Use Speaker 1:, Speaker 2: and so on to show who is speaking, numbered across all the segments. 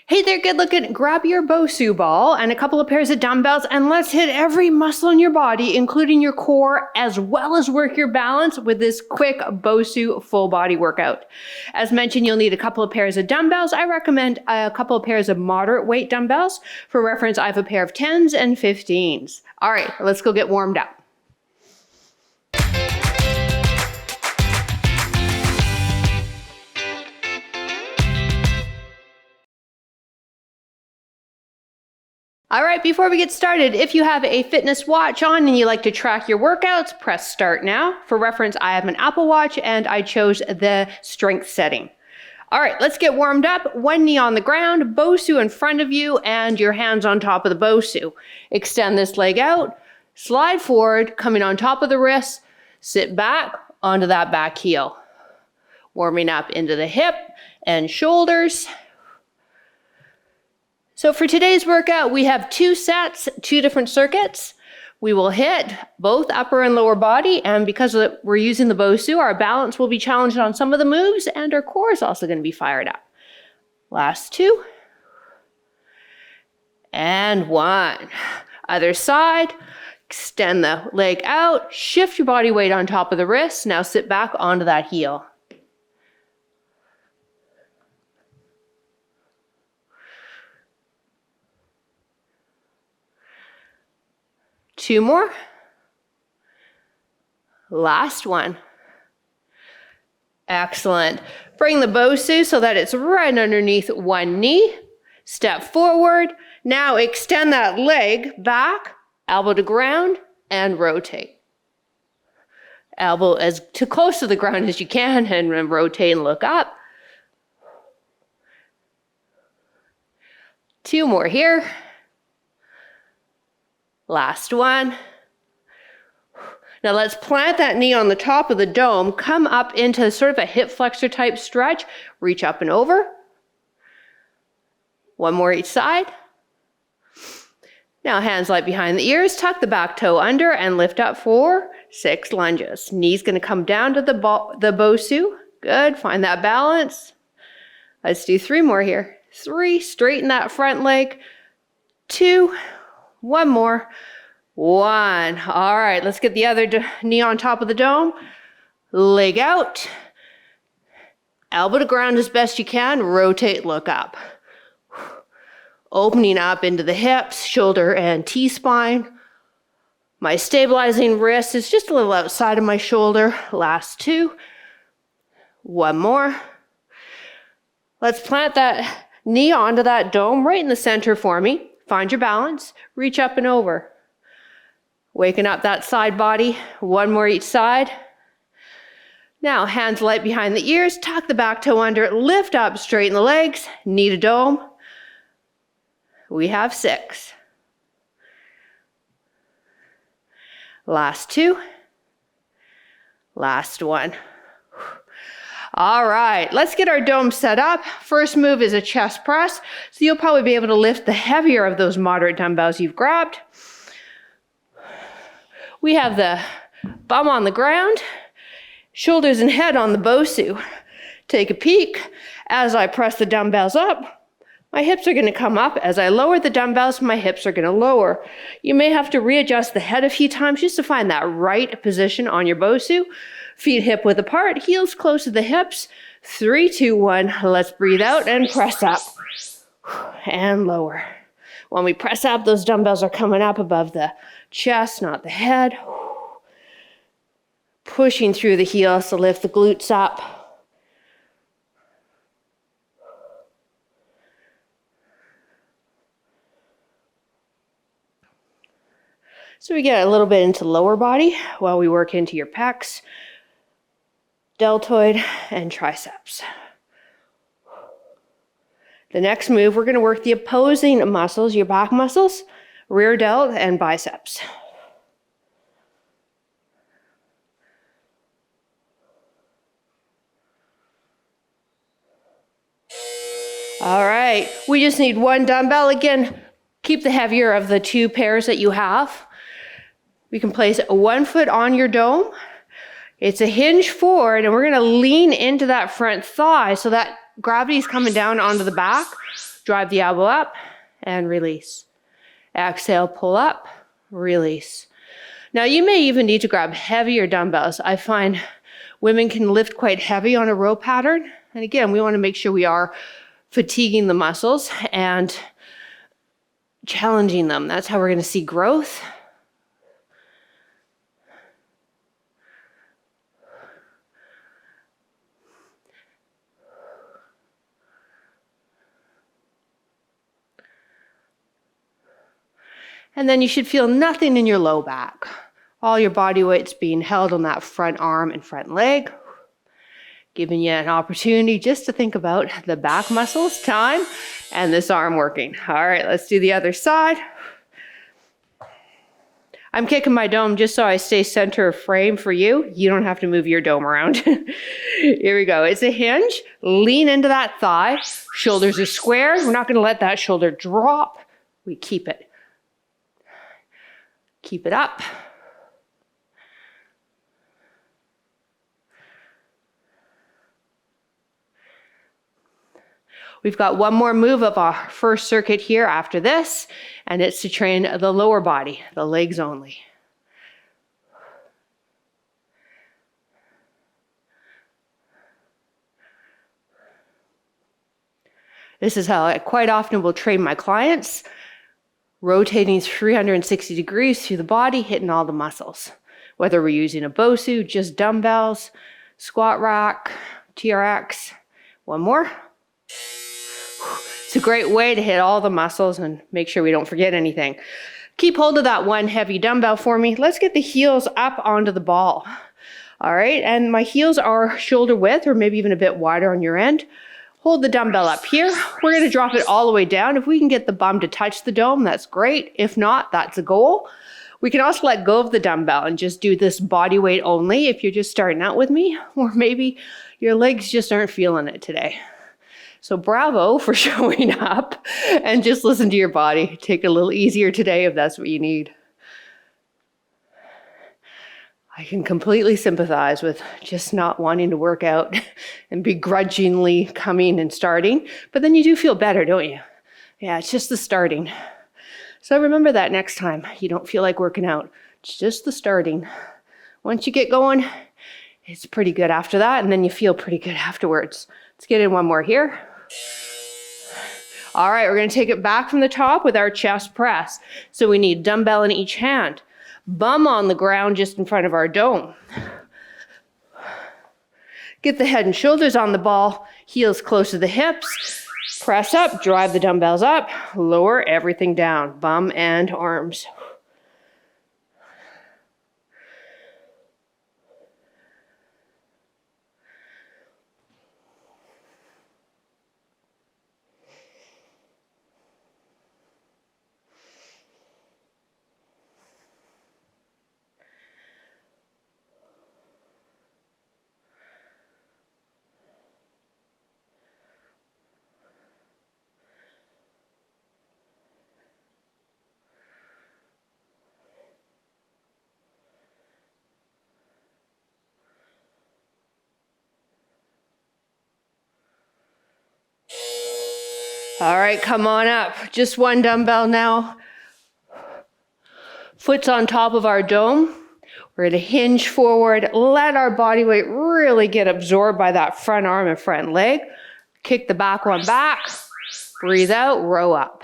Speaker 1: Hey there, good looking. Grab your BOSU ball and a couple of pairs of dumbbells and let's hit every muscle in your body, including your core, as well as work your balance with this quick BOSU full body workout. As mentioned, you'll need a couple of pairs of dumbbells. I recommend a couple of pairs of moderate weight dumbbells. For reference, I have a pair of 10s and 15s. All right, let's go get warmed up. All right, before we get started, if you have a fitness watch on and you like to track your workouts, press start now. For reference, I have an Apple Watch and I chose the strength setting. All right, let's get warmed up. One knee on the ground, BOSU in front of you and your hands on top of the BOSU. Extend this leg out, slide forward, coming on top of the wrist, sit back onto that back heel. Warming up into the hip and shoulders. So for today's workout, we have 2 sets, 2 different circuits. We will hit both upper and lower body, and because we're using the BOSU, our balance will be challenged on some of the moves, and our core is also going to be fired up. Last 2. And 1. Other side, extend the leg out, shift your body weight on top of the wrist. Now sit back onto that heel. Two more. Last one. Excellent. Bring the BOSU so that it's right underneath one knee. Step forward. Now extend that leg back, elbow to ground, and rotate. Elbow as close to the ground as you can, and then rotate and look up. 2 more here. Last one. Now let's plant that knee on the top of the dome, come up into sort of a hip flexor type stretch, reach up and over. 1 more each side. Now hands light behind the ears, tuck the back toe under and lift up for 6 lunges. Knee's gonna come down to the BOSU. Good, find that balance. Let's do 3 more here. 3, straighten that front leg. 2, 1 more. 1. All right, let's get the other knee on top of the dome. Leg out. Elbow to ground as best you can. Rotate, look up. Opening up into the hips, shoulder and T-spine. My stabilizing wrist is just a little outside of my shoulder. Last 2. 1 more. Let's plant that knee onto that dome right in the center for me. Find your balance, reach up and over. Waking up that side body, 1 more each side. Now hands light behind the ears, tuck the back toe under, lift up, straighten the legs, knee to dome. We have 6. Last 2. Last 1. All right, let's get our dome set up. First move is a chest press. So you'll probably be able to lift the heavier of those moderate dumbbells you've grabbed. We have the bum on the ground, shoulders and head on the BOSU. Take a peek. As I press the dumbbells up, my hips are gonna come up. As I lower the dumbbells, my hips are gonna lower. You may have to readjust the head a few times just to find that right position on your BOSU. Feet hip width apart, heels close to the hips. 3, 2, 1. Let's breathe out and press up. And lower. When we press up, those dumbbells are coming up above the chest, not the head. Pushing through the heels to lift the glutes up. So we get a little bit into lower body while we work into your pecs, deltoid, and triceps. The next move, we're going to work the opposing muscles, your back muscles, rear delt, and biceps. All right, we just need 1 dumbbell. Again, keep the heavier of the 2 pairs that you have. We can place 1 foot on your dome. It's a hinge forward, and we're gonna lean into that front thigh so that gravity is coming down onto the back. Drive the elbow up and release. Exhale, pull up, release. Now you may even need to grab heavier dumbbells. I find women can lift quite heavy on a row pattern. And again, we want to make sure we are fatiguing the muscles and challenging them. That's how we're going to see growth. And then you should feel nothing in your low back. All your body weight's being held on that front arm and front leg, giving you an opportunity just to think about the back muscles, time, and this arm working. All right, let's do the other side. I'm kicking my dome just so I stay center of frame for you. You don't have to move your dome around. Here we go. It's a hinge. Lean into that thigh. Shoulders are squared. We're not going to let that shoulder drop. We keep it. Keep it up. We've got one more move of our first circuit here after this, and it's to train the lower body, the legs only. This is how I quite often will train my clients, rotating 360 degrees through the body, hitting all the muscles. Whether we're using a BOSU, just dumbbells, squat rack, TRX. One more. It's a great way to hit all the muscles and make sure we don't forget anything. Keep hold of that one heavy dumbbell for me. Let's get the heels up onto the ball. All right, and my heels are shoulder width or maybe even a bit wider on your end. Hold the dumbbell up here. We're going to drop it all the way down. If we can get the bum to touch the dome, that's great. If not, that's a goal. We can also let go of the dumbbell and just do this body weight only if you're just starting out with me, or maybe your legs just aren't feeling it today. So bravo for showing up and just listen to your body. Take it a little easier today if that's what you need. I can completely sympathize with just not wanting to work out and begrudgingly coming and starting, but then you do feel better, don't you? Yeah, it's just the starting. So remember that next time you don't feel like working out. It's just the starting. Once you get going, it's pretty good after that, and then you feel pretty good afterwards. Let's get in one more here. All right, we're going to take it back from the top with our chest press. So we need dumbbell in each hand. Bum on the ground just in front of our dome. Get the head and shoulders on the ball, heels close to the hips. Press up, drive the dumbbells up, lower everything down, bum and arms. All right, come on up. Just one dumbbell now. Foot's on top of our dome. We're going to hinge forward, let our body weight really get absorbed by that front arm and front leg. Kick the back one back. Breathe out, row up.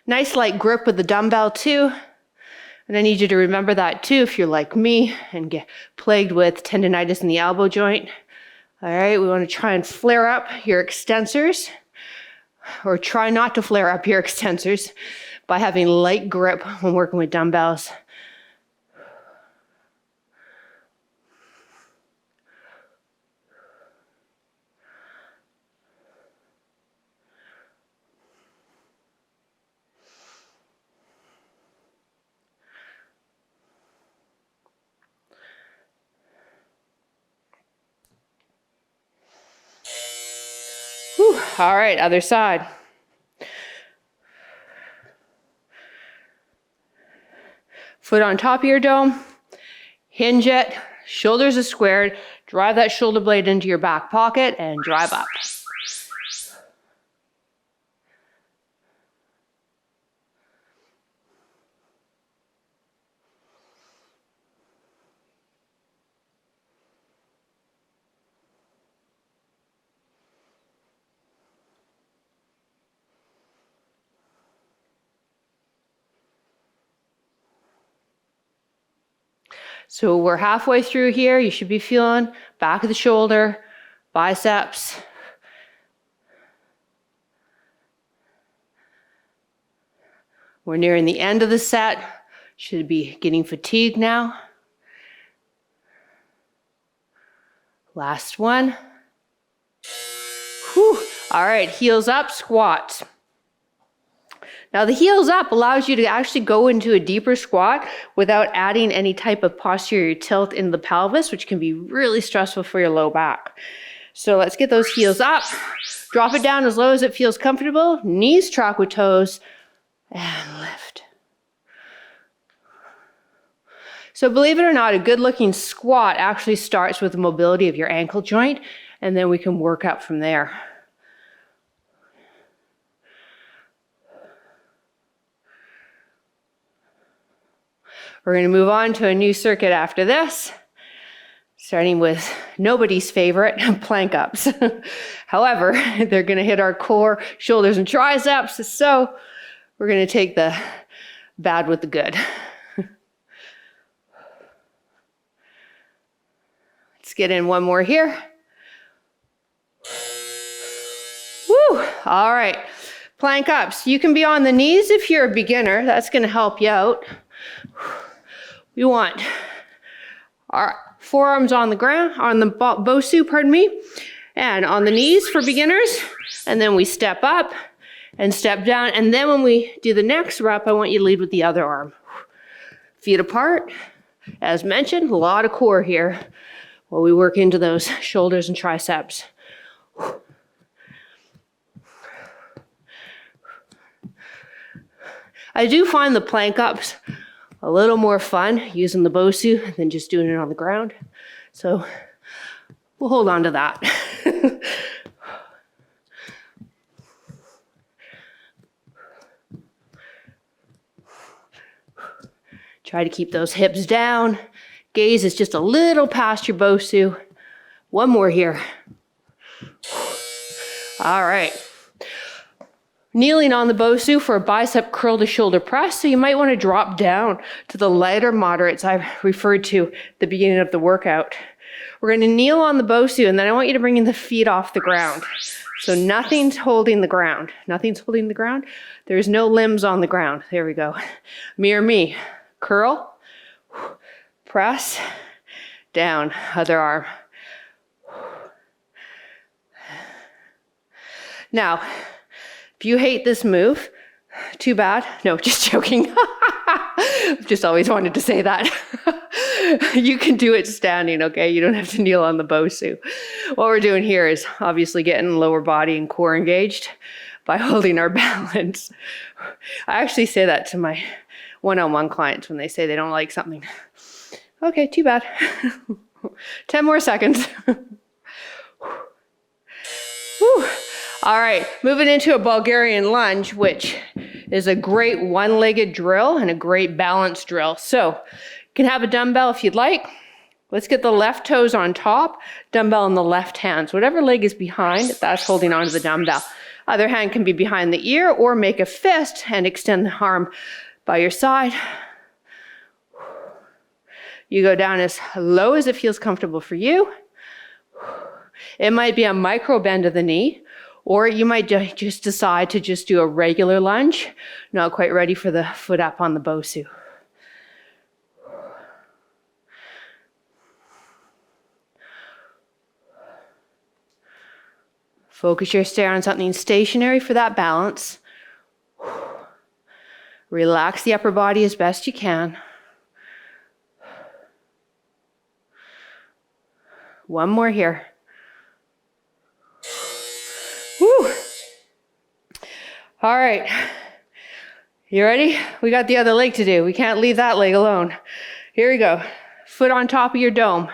Speaker 1: Nice light grip with the dumbbell too. And I need you to remember that too if you're like me and get plagued with tendonitis in the elbow joint. All right, we want to try and flare up your extensors, or try not to flare up your extensors by having light grip when working with dumbbells. Whew. All right, other side. Foot on top of your dome, hinge it, shoulders are squared, drive that shoulder blade into your back pocket and drive up. So we're halfway through here. You should be feeling back of the shoulder, biceps. We're nearing the end of the set. Should be getting fatigued now. Last one. Whew. All right, heels up, squats. Now the heels up allows you to actually go into a deeper squat without adding any type of posterior tilt in the pelvis, which can be really stressful for your low back. So let's get those heels up. Drop it down as low as it feels comfortable. Knees track with toes and lift. So believe it or not, a good looking squat actually starts with the mobility of your ankle joint, and then we can work up from there. We're going to move on to a new circuit after this, starting with nobody's favorite, plank ups. However, they're going to hit our core, shoulders, and triceps, so we're going to take the bad with the good. Let's get in one more here. Woo! All right, plank ups. You can be on the knees if you're a beginner. That's going to help you out. We want our forearms on the ground, on the BOSU, pardon me, and on the knees for beginners. And then we step up and step down. And then when we do the next rep, I want you to lead with the other arm. Feet apart. As mentioned, a lot of core here while we work into those shoulders and triceps. I do find the plank ups a little more fun using the BOSU than just doing it on the ground. So we'll hold on to that. Try to keep those hips down. Gaze is just a little past your BOSU. One more here. All right. Kneeling on the BOSU for a bicep curl to shoulder press. So you might want to drop down to the lighter moderates I referred to at the beginning of the workout. We're going to kneel on the BOSU, and then I want you to bring in the feet off the ground. So nothing's holding the ground. Nothing's holding the ground. There's no limbs on the ground. There we go. Mirror me. Curl, press, down, other arm. Now, if you hate this move, too bad. No, just joking. I've just always wanted to say that. You can do it standing, okay? You don't have to kneel on the BOSU. What we're doing here is obviously getting lower body and core engaged by holding our balance. I actually say that to my one-on-one clients when they say they don't like something. Okay, too bad. 10 more seconds. Whew. All right, moving into a Bulgarian lunge, which is a great one-legged drill and a great balance drill. So you can have a dumbbell if you'd like. Let's get the left toes on top, dumbbell in the left hand. So whatever leg is behind, that's holding onto the dumbbell. Other hand can be behind the ear or make a fist and extend the arm by your side. You go down as low as it feels comfortable for you. It might be a micro bend of the knee, or you might just decide to just do a regular lunge, not quite ready for the foot up on the BOSU. Focus your stare on something stationary for that balance. Relax the upper body as best you can. One more here. Woo! All right. You ready? We got the other leg to do. We can't leave that leg alone. Here we go. Foot on top of your dome.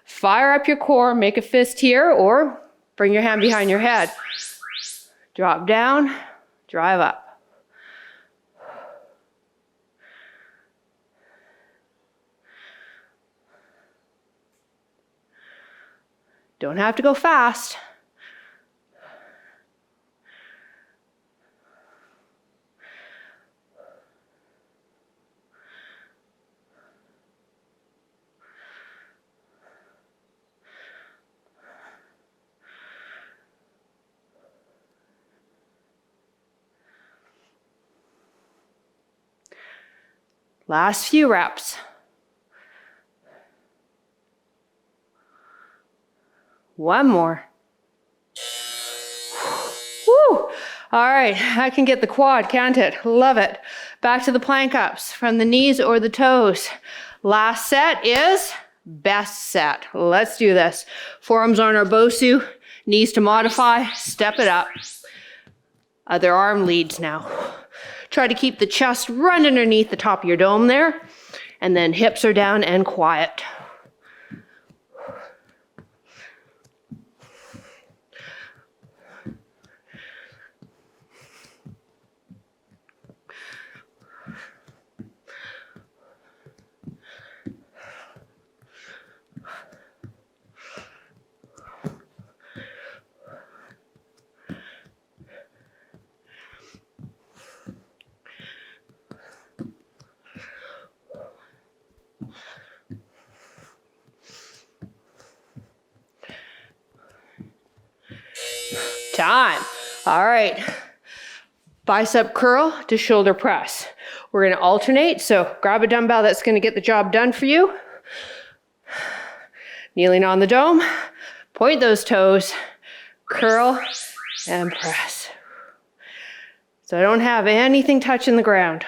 Speaker 1: Fire up your core. Make a fist here or bring your hand behind your head. Drop down. Drive up. Don't have to go fast. Last few reps. One more. Woo! All right, I can get the quad, can't it? Love it. Back to the plank ups from the knees or the toes. Last set is best set. Let's do this. Forearms on our BOSU, knees to modify, step it up. Other arm leads now. Try to keep the chest right underneath the top of your dome there, and then hips are down and quiet. Time. All right. Bicep curl to shoulder press. We're going to alternate. So grab a dumbbell that's going to get the job done for you. Kneeling on the dome. Point those toes. Curl and press. So I don't have anything touching the ground.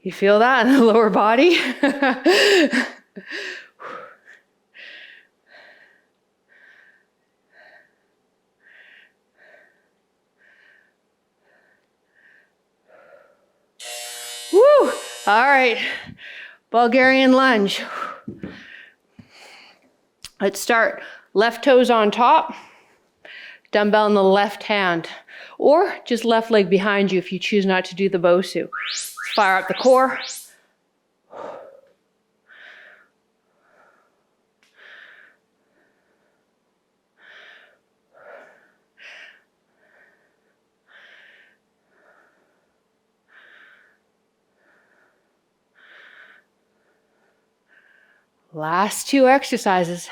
Speaker 1: You feel that in the lower body? Woo! All right, Bulgarian lunge. Let's start. Left toes on top, dumbbell in the left hand, or just left leg behind you if you choose not to do the BOSU. Fire up the core. Last two exercises.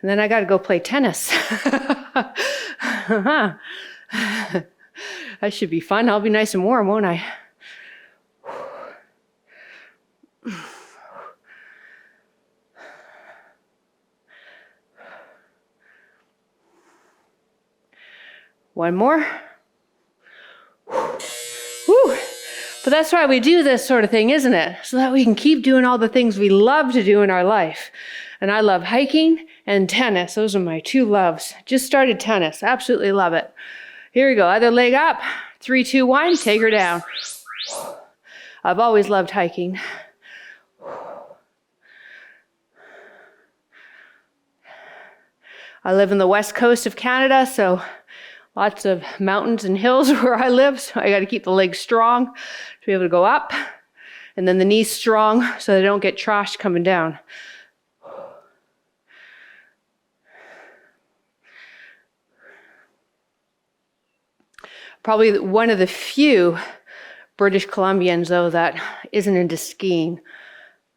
Speaker 1: And then I got to go play tennis. That should be fun. I'll be nice and warm, won't I? One more. Woo. But that's why we do this sort of thing, isn't it? So that we can keep doing all the things we love to do in our life. And I love hiking and tennis. Those are my two loves. Just started tennis. Absolutely love it. Here we go. Other leg up. 3, 2, 1. Take her down. I've always loved hiking. I live in the west coast of Canada, so lots of mountains and hills where I live. So I got to keep the legs strong to be able to go up. And then the knees strong so they don't get trashed coming down. Probably one of the few British Columbians, though, that isn't into skiing.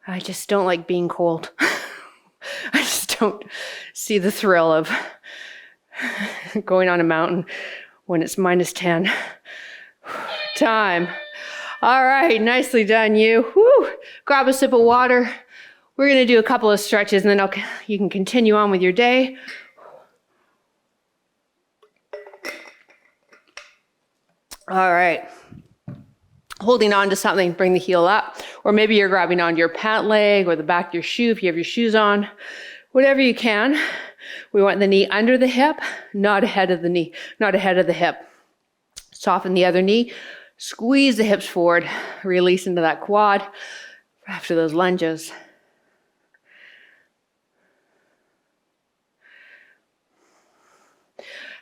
Speaker 1: I just don't like being cold. I just don't see the thrill of going on a mountain when it's -10. Time. All right, nicely done, you. Woo. Grab a sip of water. We're going to do a couple of stretches, and then you can continue on with your day. All right. Holding on to something, bring the heel up. Or maybe you're grabbing onto your pant leg or the back of your shoe if you have your shoes on. Whatever you can. We want the knee under the hip, not ahead of the knee, not ahead of the hip. Soften the other knee. Squeeze the hips forward. Release into that quad after those lunges.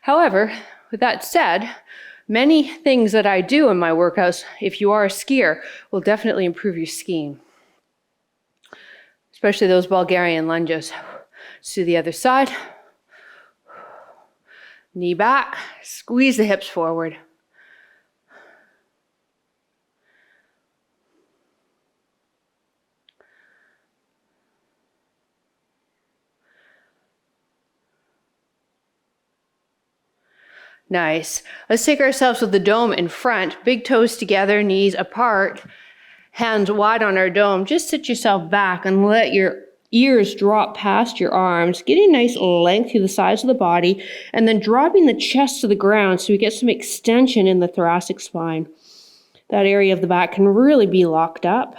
Speaker 1: However, with that said, many things that I do in my workouts, if you are a skier, will definitely improve your skiing. especially those Bulgarian lunges. Let's do the other side. Knee back, squeeze the hips forward. Nice. Let's take ourselves with the dome in front, big toes together, knees apart, hands wide on our dome. Just sit yourself back and let your ears drop past your arms, getting a nice length through the sides of the body, and then dropping the chest to the ground so we get some extension in the thoracic spine. That area of the back can really be locked up.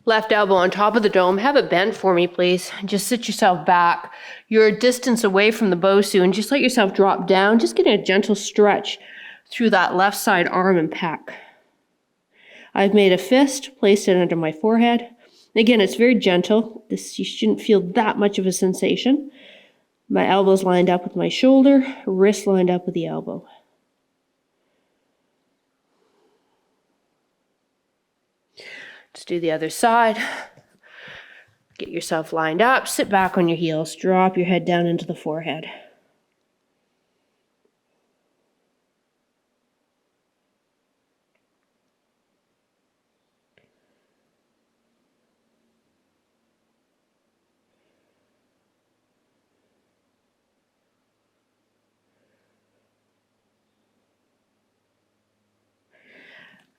Speaker 1: Left elbow on top of the dome. Have it bent for me, please. Just sit yourself back. You're a distance away from the BOSU and just let yourself drop down. Just getting a gentle stretch through that left side arm and pec. I've made a fist, placed it under my forehead. Again, it's very gentle. You shouldn't feel that much of a sensation. My elbow's lined up with my shoulder, wrist lined up with the elbow. Let's do the other side. Get yourself lined up, sit back on your heels, drop your head down into the forehead.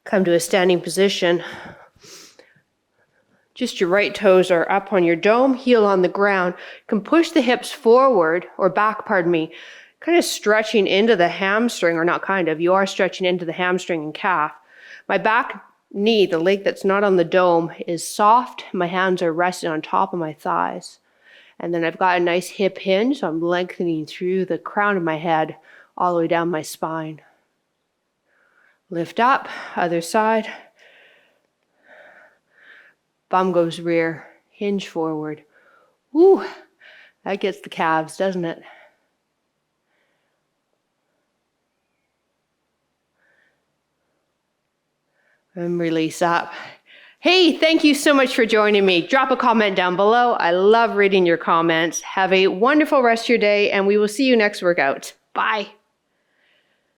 Speaker 1: Come to a standing position. Just your right toes are up on your dome, heel on the ground. You can push the hips forward, or back, pardon me, kind of stretching into the hamstring, or not kind of, you are stretching into the hamstring and calf. My back knee, the leg that's not on the dome, is soft. My hands are resting on top of my thighs. And then I've got a nice hip hinge, so I'm lengthening through the crown of my head all the way down my spine. Lift up, other side. Bum goes rear, hinge forward. Woo, that gets the calves, doesn't it? And release up. Hey, thank you so much for joining me. Drop a comment down below. I love reading your comments. Have a wonderful rest of your day, and we will see you next workout. Bye.